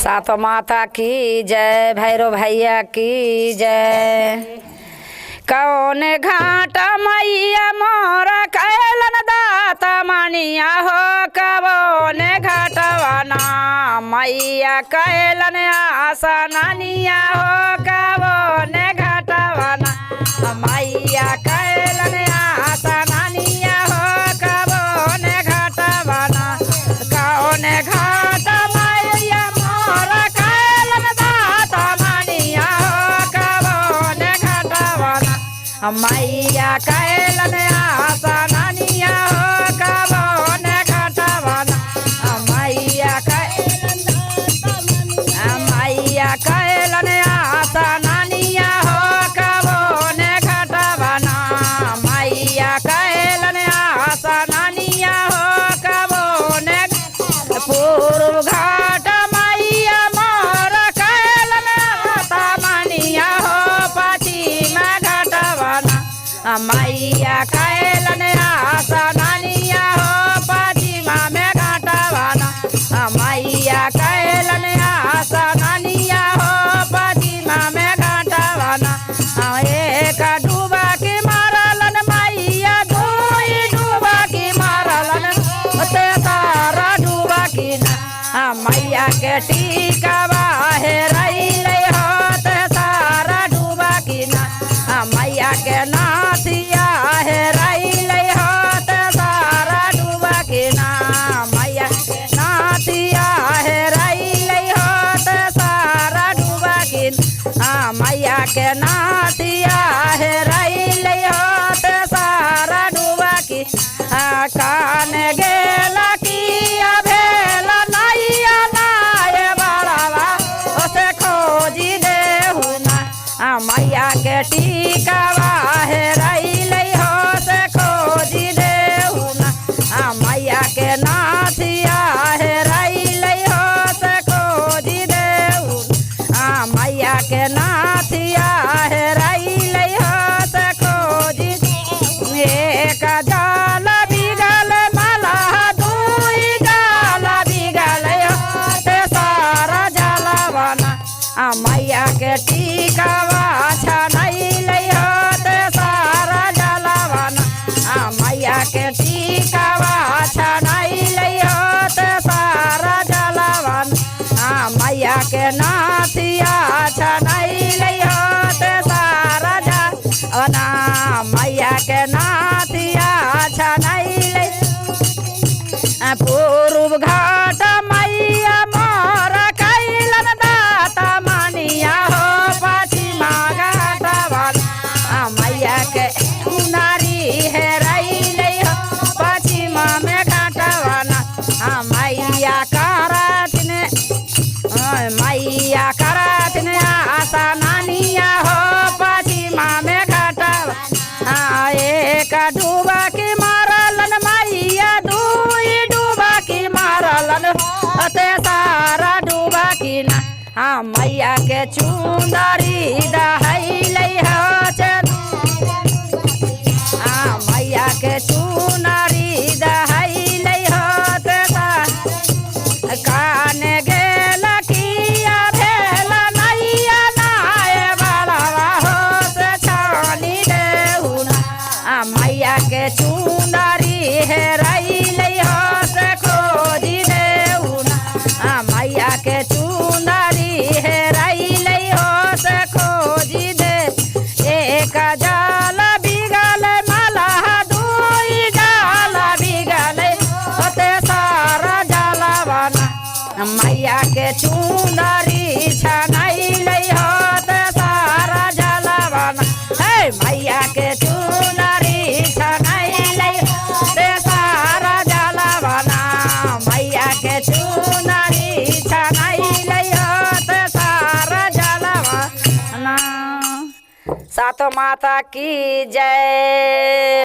सात माता की जय, भैरव भैया की जय। कौन घाट मैया मोर कैलन दाता मनिया हो, कौन घाटवाना मैया कैलन आसनिया हो, कौन घाटवाना मैया कैलन आसनिया हो, कौन घाटवाना कौन घाट मैया मोर कैलन दाता मनिया हो, कौन घाटवाना मैया कैलन आसनिया हो, कौन घाटवाना मैया कैलन आसनिया हो, कौन घाटवाना मैया कैलन आसनिया हो, कौन पूर्व घाट मैया मोर कैलन आसनिया हो, पश्चिम घाटवाना मैया कैलन आसनिया हो, पश्चिम में घाटवाना मैया कैलन आसनिया हो, पश्चिम में घाटवाना एक डूबा की मारलन मैया, दुई डूबा की मारलन तारा डूबा की मैया के टीका बाहे रैले हो, तारा डूबा की मैया के नाथिया है रैले हो, तारा डूबा की मैया नाथिया है रैले हो, तारा डूबा की मैया के नाथिया है रैले हो, तारा डूबा की कान गेला की भेला नैया नाय बड़ावा उसे खोजी देहु ना मैया के टीका बाहे रैले हो, से खोजी देहु ना मैया के नाथिया है रैले हो, से खोजी देहु मैया के नाथिया है रैले हो, से खोजी एक जाल बिगल माला दुई जाल बिगल हो, ते सारा जलवाना मैया के टीका छनैले हो, ते सारा जलवाना मैया के टीका छनैले हो, ते सारा जलवाना मैया के नाथिया छनैले हो, ते सारा जलवाना मैया के नाथिया छनैले पूर्व घाट मैया मोर कैलन दाता मनिया हो, पश्चिम घाटवाना मैया के नारी है रैले हो, पश्चिम में घाटवाना मैया करथिन आसनिया हो, पश्चिम में घाटवाना एक डूबा की मारलन मैया, दुई डूबा की मारलन ते सारा डूबा की मैया के चुंदरी दहैले हो, मैया के चुनरी दहैले हो, ते कान गेल किया भेला नैया नाय बड़ावा हो, से छानी देहु मैया के चुनरी है रैले हो, से खोजी देहु मैया के चुनरी है रैले हो, से खोजी दे एक जाल बिगल माला दुई जाल बिगल ते सारा जलवाना मैया के चुनरी छनैले हो, ते सारा जलवाना मैया के चुनरी छनैले ते सारा जलवाना मैया के चुनरी छनैले हो, ते सारा जलवाना। सात माता की जय।